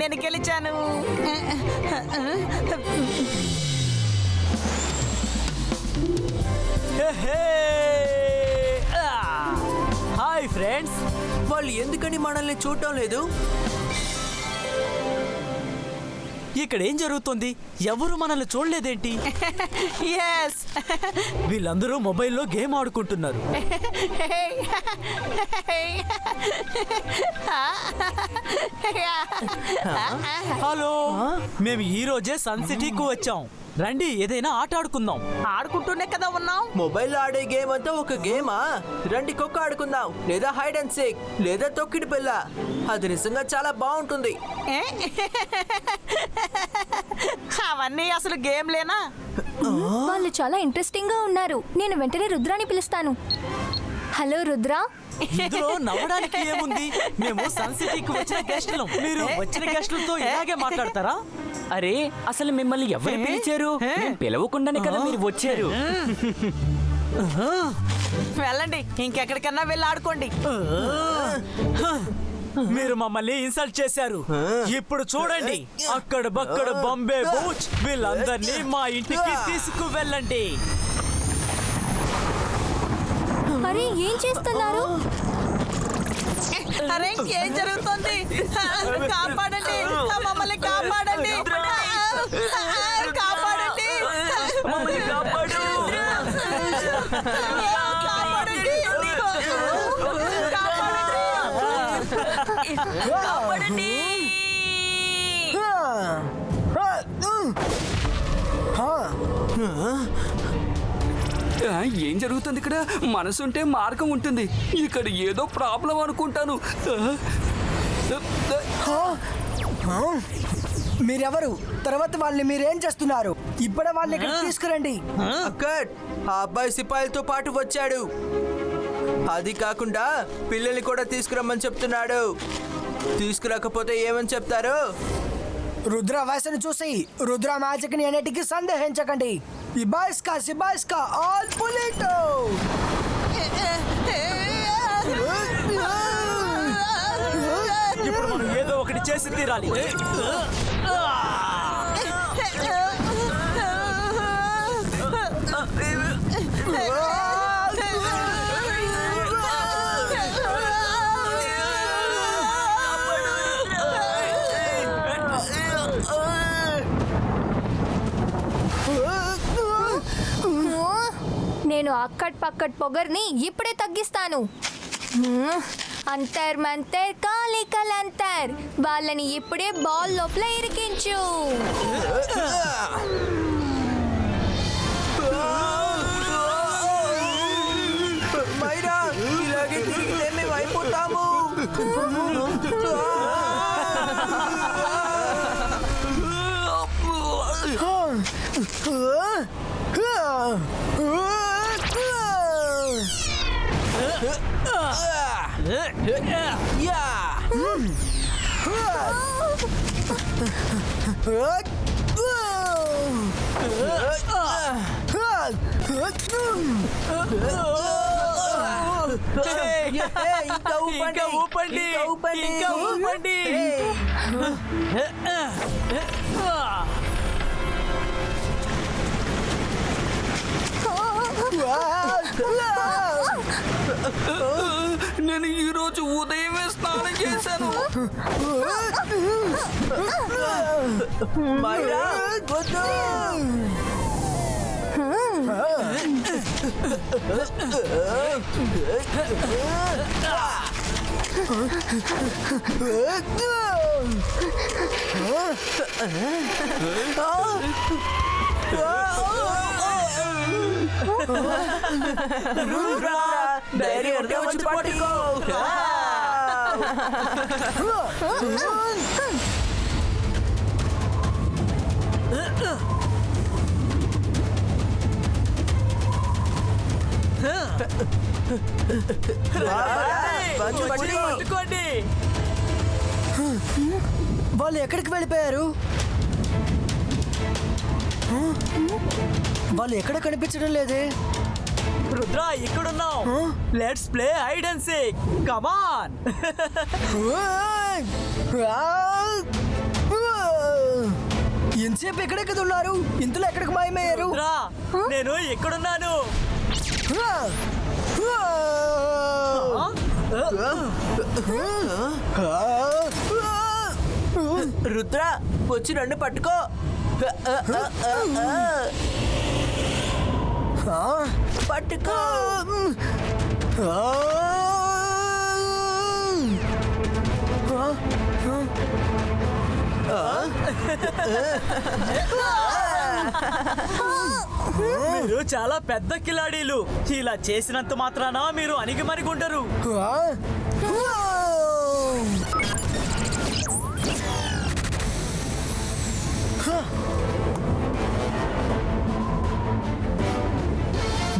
నేను గెలిచాను. Hi friends, వాళ్ళు ఎందుకని మనల్ని చూడటం లేదు? ఇక్కడ ఏం జరుగుతుంది? ఎవరు మనల్ని చూడలేదేంటి? వీళ్ళందరూ మొబైల్లో గేమ్ ఆడుకుంటున్నారు. హలో, మేము ఈ రోజే సన్ సిటీకి వచ్చాం. రండి, ఏదైనా ఆట ఆడుకుందాం. ఆడుకుంటూనే కదా ఉన్నాం. మొబైల్ ఆడే గేమ్ అంతా ఒక గేమా? రండి ఖోఖో ఆడుకుందాం, లేదా హైడ్ అండ్ సీక్, లేదా తొక్కిడి పిల్ల. అది నిజంగా చాలా బాగుంటుంది. అవన్నీ అసలు గేమ్ లేనా? వాళ్ళు చాలా ఇంట్రెస్టింగ్ గా ఉన్నారు. నేను వెంటనే రుద్రాని పిలుస్తాను. హలో రుద్ర. ఇందులో నవ్వడానికి ఏముంది? మేము సన్ సిటీకి వచ్చిన గెస్టులం. మీరు వచ్చిన గెస్టులతో ఇలాగే మాట్లాడతారా? అరే, అసలు మిమ్మల్ని ఎవరు పిలిచారు? మేము పిలవకుండానే కదా మీరు వచ్చారు. వెళ్ళండి, ఇంకెక్కడికన్నా వెళ్ళి ఆడుకోండి. మీరు మమ్మల్ని ఇన్సల్ట్ చేశారు. ఇప్పుడు చూడండి, అక్కడ బక్కడ బాంబే బూచ్, వీళ్ళందరినీ మా ఇంటికి తీసుకువెళ్ళండి. అరే, ఏం చేస్తున్నారు? అరే, ఏం జరుగుతుంది? కాపాడండి, మమ్మల్ని కాపాడండి, కాపాడండి, మమ్మల్ని కాపాడు. కాపాడండి, కాపాడండి. ఏం జరుగుతుంది ఇక్కడ? మనసుంటే మార్గం ఉంటుంది. ఇక్కడ ఏదో ప్రాబ్లం అనుకుంటాను. మీరెవరు? తర్వాత వాళ్ళని మీరేం చేస్తున్నారు? ఇప్పుడే వాళ్ళని ఇక్కడ తీసుకురండి. అక్కడ్, ఆ అబ్బాయి సిపాయిలతో పాటు వచ్చాడు. అది కాకుండా పిల్లల్ని కూడా తీసుకురమ్మని చెప్తున్నాడు. తీసుకురాకపోతే ఏమని చెప్తారు? రుద్ర వయసును చూసి రుద్ర మ్యాజిక్ ని అన్నిటికీ సందేహించకండి. ఇబాయిస్కా సిబాయిస్కా ఆల్ పులిటో. ఇప్పుడు మనం ఏదో ఒకటి చేసి తీరాలి. నేను అక్కడ్ పక్కడ్ పొగర్ని ఇప్పుడే తగ్గిస్తాను. అంతర్ మంతర్ కాలి కలంతర్, వాళ్ళని ఇప్పుడే బాల్ లోపల ఇరికించు. మైరా, ఇలాగే తిరిగితే మేము అయిపోతాము. ఇంకా ఊపండి, ఇంకా ఊపండి. నేను ఈ రోజు ఉదయమే స్నానం చేశాను. మైరా, వద్దు. ధైర్యం ఉంటే వచ్చి పట్టుకో. పట్టుకోండి. వాళ్ళు ఎక్కడికి వెళ్ళిపోయారు? వాళ్ళు ఎక్కడ కనిపించడం లేదే. రుద్ర ఇక్కడున్నావు. Let's play hide and seek. Come on. ఎంతసేపు ఎక్కడెక్కడ ఉన్నారు? ఇంతలో ఎక్కడికి మాయమయ్యారు? రుద్ర నేను ఎక్కడున్నాను? రుద్ర వచ్చి నన్ను పట్టుకో. పట్టుకో. మీరు చాలా పెద్ద కిలాడీలు. ఇలా చేసినంత మాత్రాన మీరు అణిగిమణిగుండరు.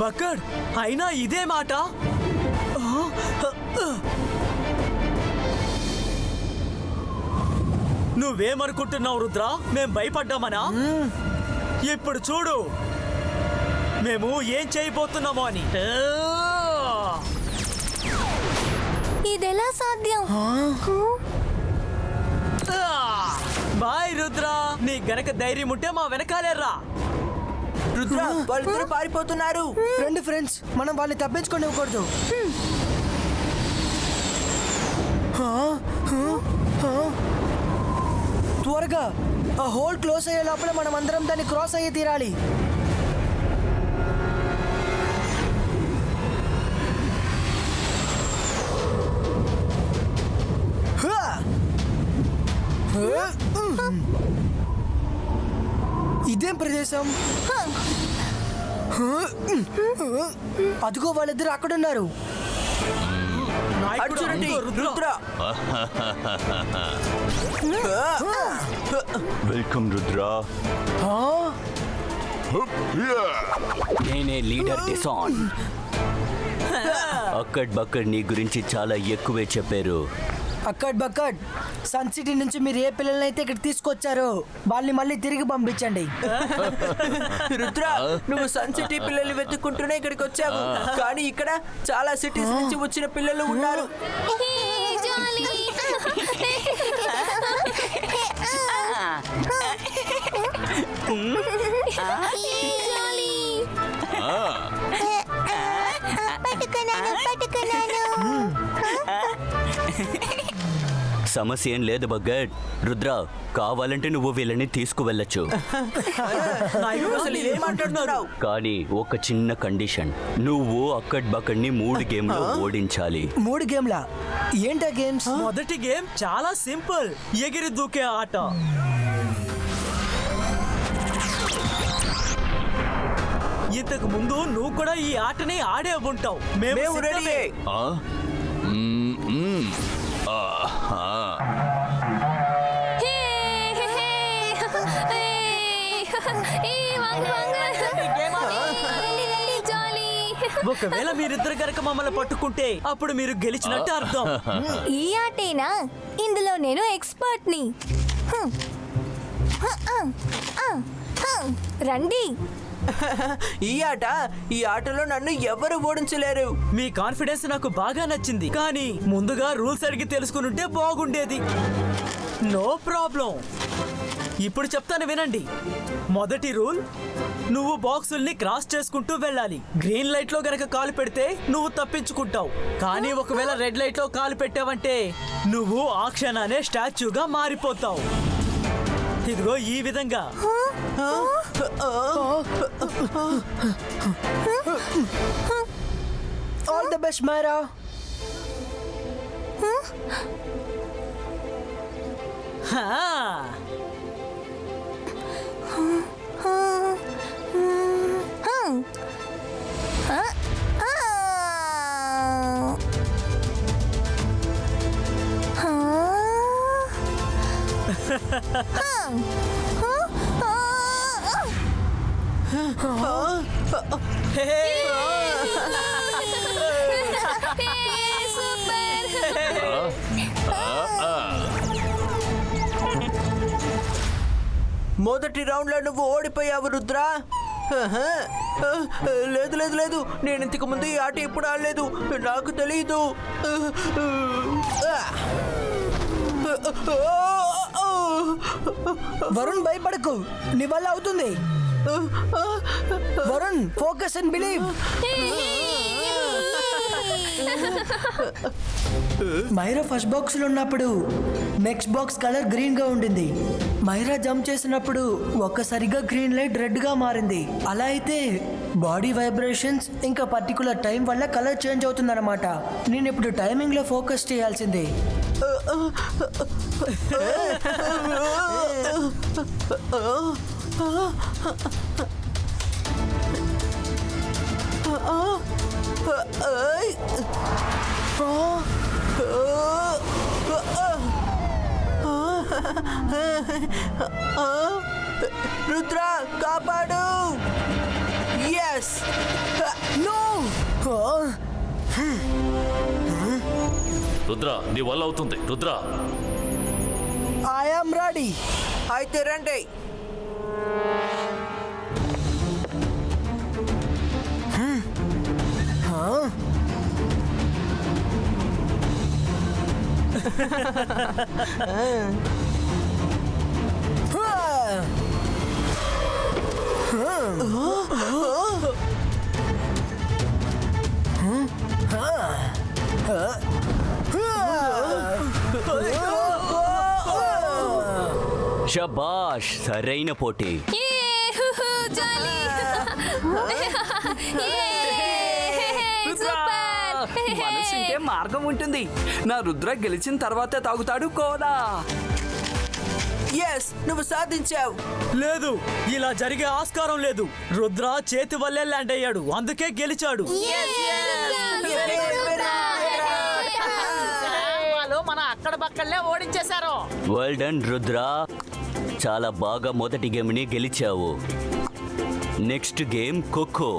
బక్కడ్ అయినా ఇదే మాట. నువ్వేమనుకుంటున్నావు రుద్ర? మేం భయపడ్డామనా? ఇప్పుడు చూడు మేము ఏం చేయబోతున్నామో అని. ఇదెలా సాధ్యం? బాయ్ రుద్ర, నీ గనక ధైర్యం ఉంటే మా వెనకాలేర్రా. రుద్ర వాళ్ళిద్దరు పారిపోతున్నారు. రెండు ఫ్రెండ్స్, మనం వాళ్ళని తప్పించుకొని ఇవ్వకూడదు. త్వరగా ఆ హోల్ క్లోజ్ అయ్యే లోపల మనం అందరం దాన్ని క్రాస్ అయ్యి తీరాలి. ఇదేం ప్రదేశం? అదిగో వాళ్ళిద్దరు అక్కడున్నారు. అటు చూడండి, రుద్ర. వెల్కమ్ రుద్ర. నేనే లీడర్ డిసాన్. అక్కడ్ బక్కడ్ నీ గురించి చాలా ఎక్కువే చెప్పారు. అక్కడ్ బక్కడ్, సన్ సిటీ నుంచి మీరు ఏ పిల్లలైతే ఇక్కడ తీసుకొచ్చారో వాళ్ళని మళ్ళీ తిరిగి పంపించండి. రుద్ర నువ్వు సన్ సిటీ పిల్లల్ని వెతుక్కుంటూనే ఇక్కడికి వచ్చావు, కానీ ఇక్కడ చాలా సిటీస్ నుంచి వచ్చిన పిల్లలు ఉన్నారు. సమస్య ఏం లేదు బగ్గడ్. రుద్ర కావాలంటే నువ్వు వీళ్ళని తీసుకువెళ్ళచ్చు, అసలు ఏం మాట్లాడుతున్నావు? కానీ ఒక చిన్న కండిషన్. నువ్వు అక్కడ్ బక్కడ్ని 3 గేమ్లో ఓడించాలి. 3 గేమ్లా? ఏంటా గేమ్స్? మొదటి గేమ్ చాలా సింపుల్, ఎగిరి దూకే ఆట. ఇంతకు ముందు నువ్వు కూడా ఈ ఆటని ఆడే ఉంటావు. మేము రెడీ. ఆ? ఆహా. ఒకవేళ మీరిద్దరు గనక మమ్మల్ని పట్టుకుంటే అప్పుడు మీరు గెలిచినట్టు అర్థం. ఈ ఆటేనా? ఇందులో నేను ఎక్స్పర్ట్ని. రండి. ఈ ఆటలో నన్ను ఎవరు ఓడించలేరు. మీ కాన్ఫిడెన్స్ నాకు బాగా నచ్చింది, కానీ ముందుగా రూల్స్ అడిగి తెలుసుకుని బాగుండేది. నో ప్రాబ్లం, ఇప్పుడు చెప్తాను వినండి. మొదటి రూల్, నువ్వు బాక్సుల్ని క్రాస్ చేసుకుంటూ వెళ్ళాలి. గ్రీన్ లైట్ లో గనక కాలు పెడితే నువ్వు తప్పించుకుంటావు, కానీ ఒకవేళ రెడ్ లైట్ లో కాలు పెట్టావంటే నువ్వు ఆ క్షణానే స్టాచ్యూగా మారిపోతావు. ఇదిగో ఈ విధంగా. All the best Myra. మొదటి రౌండ్ లో నువ్వు ఓడిపోయావు రుద్ర. ఆహా. లేదు లేదు లేదు, నేను ఇంతకు ముందు ఈ ఆట ఎప్పుడు ఆడలేదు, నాకు తెలీదు. వరుణ్ భయపడకు, నీ వల్ల అవుతుంది. Varun focus and believe. Myra first box లో ఉన్నప్పుడు నెక్స్ట్ బాక్స్ కలర్ గ్రీన్ గా ఉండింది. మైరా జంప్ చేసినప్పుడు ఒక్కసారిగా గ్రీన్ లైట్ రెడ్ గా మారింది. అలా అయితే బాడీ వైబ్రేషన్స్ ఇంకా పర్టికులర్ టైం వల్ల కలర్ చేంజ్ అవుతుందన్నమాట. నేను ఇప్పుడు టైమింగ్ లో ఫోకస్ చేయాల్సిందే. రుద్ర కాపాడు. ఎస్. నో. రుద్ర నీ వల్ల అవుతుంది రుద్ర. I am ready. అయితే రండి. షబాష్, సరైన పోటీ. మనసుంటే మార్గం ఉంటుంది. నా రుద్ర గెలిచిన తర్వాతే తాగుతాడు కోదా. ఎస్, నువ్వు సాధించావు. లేదు, ఇలా జరిగే ఆస్కారం లేదు. రుద్ర చేతి వల్లే ల్యాండ్ అయ్యాడు, అందుకే గెలిచాడు. వాళ్ళు మన అక్కడ పక్కనే ఓడించేశారు. వెల్ డన్ రుద్ర, చాలా బాగా మొదటి గేమ్ని గెలిచావు. Next game khokho.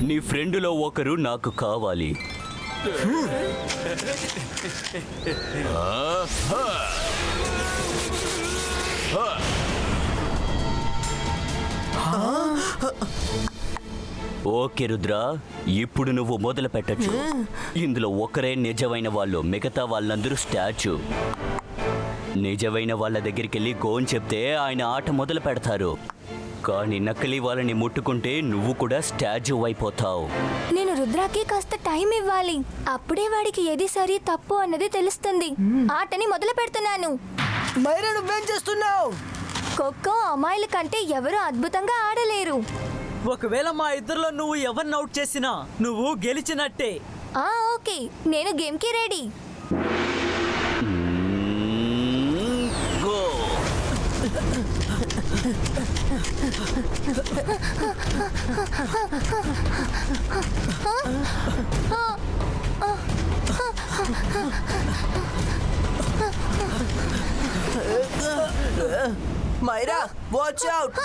నీ ఫ్రెండులో ఒకరు నాకు కావాలి. ఓకే రుద్ర, ఇప్పుడు నువ్వు మొదలు పెట్టచ్చు. ఇందులో ఒకరే నిజమైన వాళ్ళు, మిగతా వాళ్ళందరూ స్టాచ్యూ. నిజమైన వాళ్ళ దగ్గరికి వెళ్ళి గోన్ చెప్తే ఆయన ఆట మొదలు పెడతారు. కానీ నకిలీ వాళ్ళని ముట్టుకుంటే నువ్వు కూడా స్టాచ్యూ అయిపోతావు. నేను రుద్రాకి కాస్త టైం ఇవ్వాలి. అప్పుడే వాడికి ఏది సరి తప్పు అన్నది తెలుస్తుంది. ఆటని మొదలు పెడుతున్నాను. మైరా నువ్వేం చేస్తున్నావు? ఖోఖో అమ్మాయిల కంటే ఎవరు అద్భుతంగా ఆడలేరు. ఒకవేళ మా ఇద్దరిలో నువ్వు ఎవరిని అవుట్ చేసినా నువ్వు గెలిచినట్టే. ఓకే, నేను గేమ్కి ready. Go. Maira, watch out.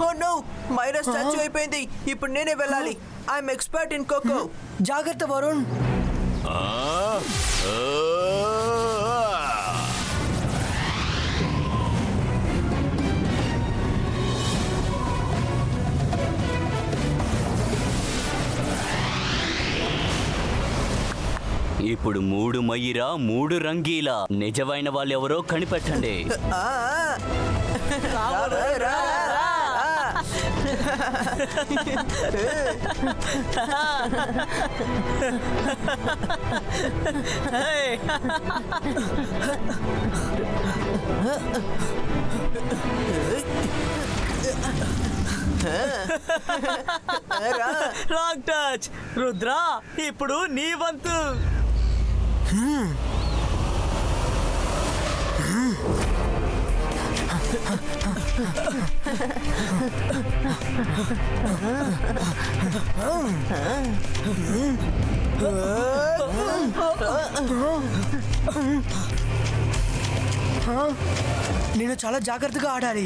Oh no, Maira statue అయిపోయింది. ఇప్పుడు నేనే వెళ్ళాలి. I'm expert in khokho. జాగ్రత్త వరుణ్. ఇప్పుడు 3 మయిరా 3 రంగీలా. నిజమైన వాళ్ళు ఎవరో కనిపెట్టండి. ఆ, రా, రా, రా, రా. Wrong touch. రుద్ర, ఇప్పుడు నీ వంతు. నేను చాలా జాగ్రత్తగా ఆడాలి.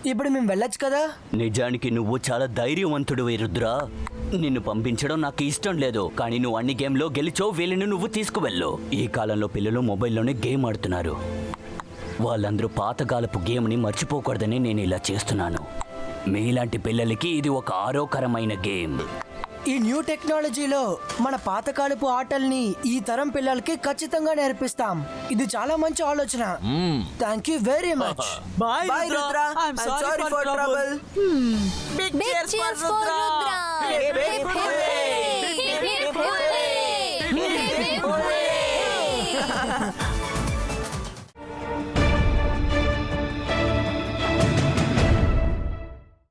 ఇప్పుడు మేము వెళ్ళొచ్చు కదా? నిజానికి నువ్వు చాలా ధైర్యవంతుడు రుద్రా. నిన్ను పంపించడం నాకు ఇష్టం లేదు, కానీ నువ్వు అన్ని గేమ్లో గెలిచో వీళ్ళని నువ్వు తీసుకువెళ్ళు. ఈ కాలంలో పిల్లలు మొబైల్లోనే గేమ్ ఆడుతున్నారు. వాళ్ళందరూ పాతకాలపు గేమ్ని మర్చిపోకూడదని నేను ఇలా చేస్తున్నాను. మీలాంటి పిల్లలకి ఇది ఒక ఆరోగ్యకరమైన గేమ్. ఈ న్యూ టెక్నాలజీలో మన పాతకాలపు ఆటల్ని ఈ తరం పిల్లలకి ఖచ్చితంగా నేర్పిస్తాం. ఇది చాలా మంచి ఆలోచన. Thank you very much. Bye Bye, Rudra. I'm I'm sorry sorry for for trouble. trouble. Big Big cheers for cheers for Rudra. Rudra. Hip, hip, Hip, hip, hooray. hooray. Hip, hip, hooray. Hip, hip, hooray.